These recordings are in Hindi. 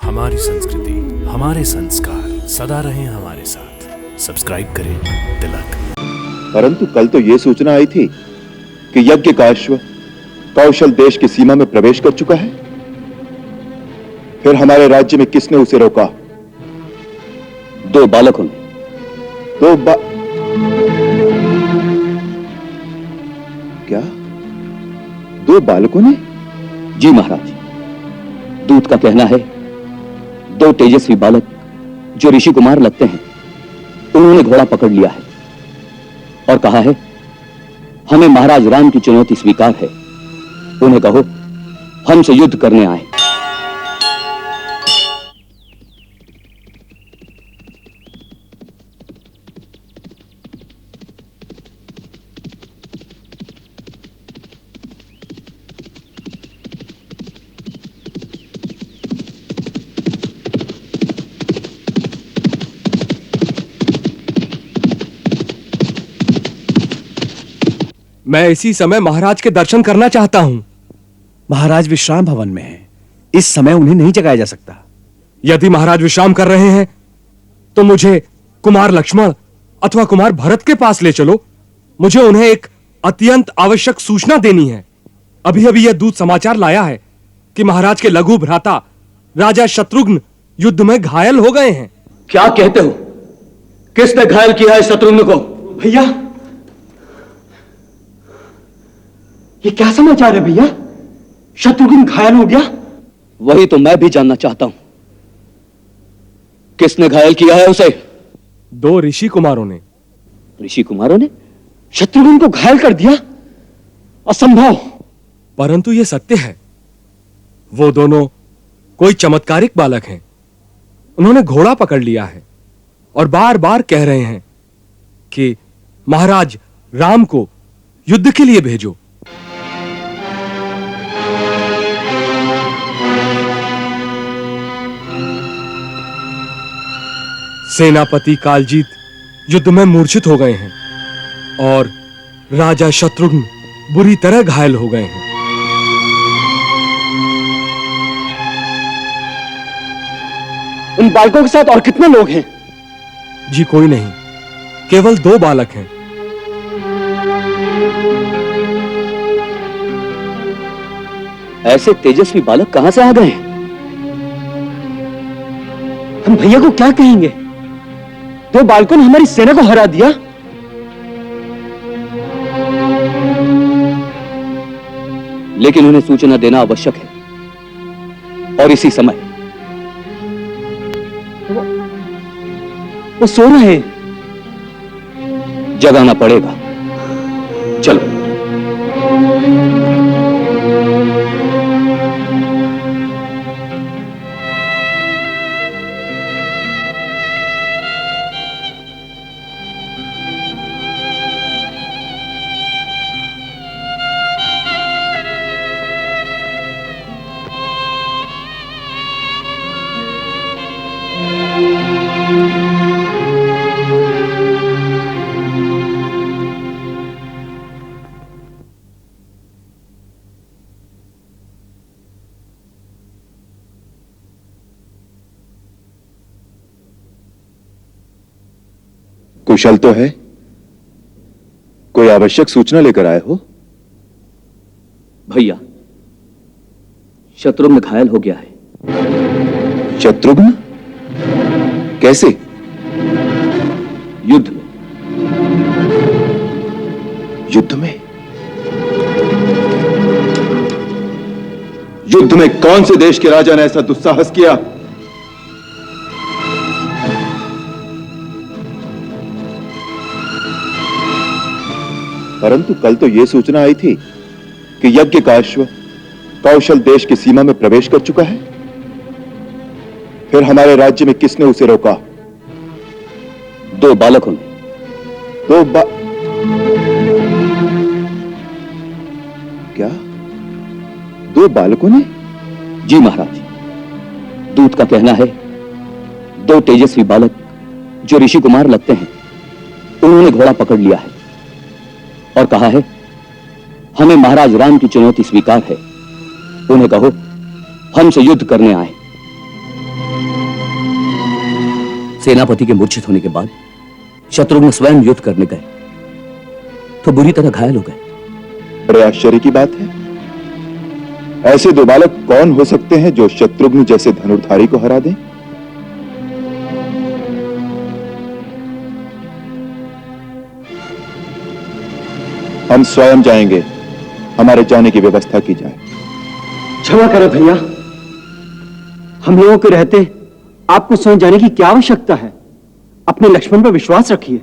हमारी संस्कृति, हमारे संस्कार सदा रहें हमारे साथ। सब्सक्राइब करें तिलक। परंतु कल तो यह सूचना आई थी कि यज्ञ का अश्व कौशल देश की सीमा में प्रवेश कर चुका है। फिर हमारे राज्य में किसने उसे रोका? दो बालकों ने। क्या? दो बालकों ने? जी महाराज, दूत का कहना है दो तेजस्वी बालक जो ऋषि कुमार लगते हैं, उन्होंने घोड़ा पकड़ लिया है और कहा है हमें महाराज राम की चुनौती स्वीकार है, उन्हें कहो हमसे युद्ध करने आए। मैं इसी समय महाराज के दर्शन करना चाहता हूं। महाराज विश्राम भवन में हैं। इस समय उन्हें नहीं जगाया जा सकता। यदि महाराज विश्राम कर रहे हैं तो मुझे कुमार लक्ष्मण अथवा कुमार भरत के पास ले चलो। मुझे उन्हें एक अत्यंत आवश्यक सूचना देनी है। अभी अभी यह दूत समाचार लाया है कि महाराज के लघु भ्राता राजा शत्रुघ्न युद्ध में घायल हो गए हैं। क्या कहते हो? किसने घायल किया है शत्रुघ्न को? भैया, ये क्या समाचार है भैया? शत्रुघ्न घायल हो गया? वही तो मैं भी जानना चाहता हूं। किसने घायल किया है उसे? दो ऋषि कुमारों ने। ऋषि कुमारों ने शत्रुघ्न को घायल कर दिया? असंभव। परंतु यह सत्य है। वो दोनों कोई चमत्कारिक बालक हैं। उन्होंने घोड़ा पकड़ लिया है और बार बार कह रहे हैं कि महाराज राम को युद्ध के लिए भेजो। सेनापति कालजीत युद्ध में मूर्छित हो गए हैं और राजा शत्रुघ्न बुरी तरह घायल हो गए हैं। उन बालकों के साथ और कितने लोग हैं? जी कोई नहीं, केवल दो बालक हैं। ऐसे तेजस्वी बालक कहां से आ गए हैं? हम भैया को क्या कहेंगे? दो बालकों ने हमारी सेना को हरा दिया। लेकिन उन्हें सूचना देना आवश्यक है और इसी समय। वो सो रहे हैं। जगाना पड़ेगा। चलो। कुशल तो है? कोई आवश्यक सूचना लेकर आए हो? भैया, शत्रुघ्न घायल हो गया है। शत्रुघ्न? कैसे? युद्ध में। युद्ध में? युद्ध में कौन से देश के राजा ने ऐसा दुस्साहस किया? परंतु कल तो यह सूचना आई थी कि यज्ञ का अश्व कौशल देश की सीमा में प्रवेश कर चुका है। फिर हमारे राज्य में किसने उसे रोका? दो बालकों ने। क्या? दो बालकों ने? जी महाराज, दूत का कहना है दो तेजस्वी बालक जो ऋषि कुमार लगते हैं, उन्होंने घोड़ा पकड़ लिया है और कहा है हमें महाराज राम की चुनौती स्वीकार है, उन्हें कहो हमसे युद्ध करने आए। सेनापति के मूर्छित होने के बाद शत्रुघ्न स्वयं युद्ध करने गए तो बुरी तरह घायल हो गए। बड़े आश्चर्य की बात है। ऐसे दो बालक कौन हो सकते हैं जो शत्रुघ्न जैसे धनुर्धारी को हरा दें? हम स्वयं जाएंगे, हमारे जाने की व्यवस्था की जाए। क्षमा करें भैया, हम लोगों के रहते आपको स्वयं जाने की क्या आवश्यकता है? अपने लक्ष्मण पर विश्वास रखिए।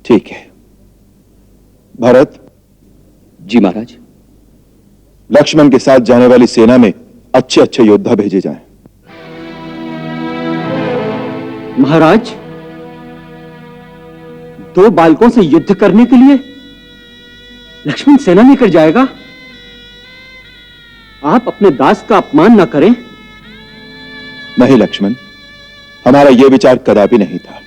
ठीक है भरत। जी महाराज। लक्ष्मण के साथ जाने वाली सेना में अच्छे अच्छे योद्धा भेजे जाएं। महाराज, दो बालकों से युद्ध करने के लिए लक्ष्मण सेना लेकर जाएगा? आप अपने दास का अपमान न करें। नहीं लक्ष्मण, हमारा यह विचार कदापि नहीं था।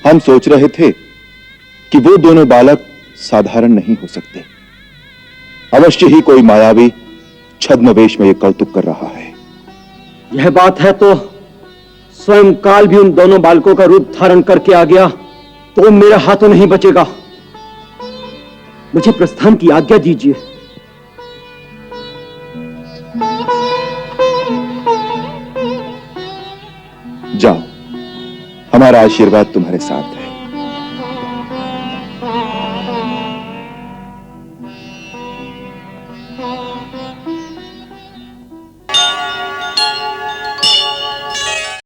हम सोच रहे थे कि वो दोनों बालक साधारण नहीं हो सकते। अवश्य ही कोई मायावी छद्मवेश में यह कौतुक कर रहा है। यह बात है तो स्वयं काल भी उन दोनों बालकों का रूप धारण करके आ गया तो मेरा हाथों नहीं बचेगा। मुझे प्रस्थान की आज्ञा दीजिए। जाओ, हमारा आशीर्वाद तुम्हारे साथ है।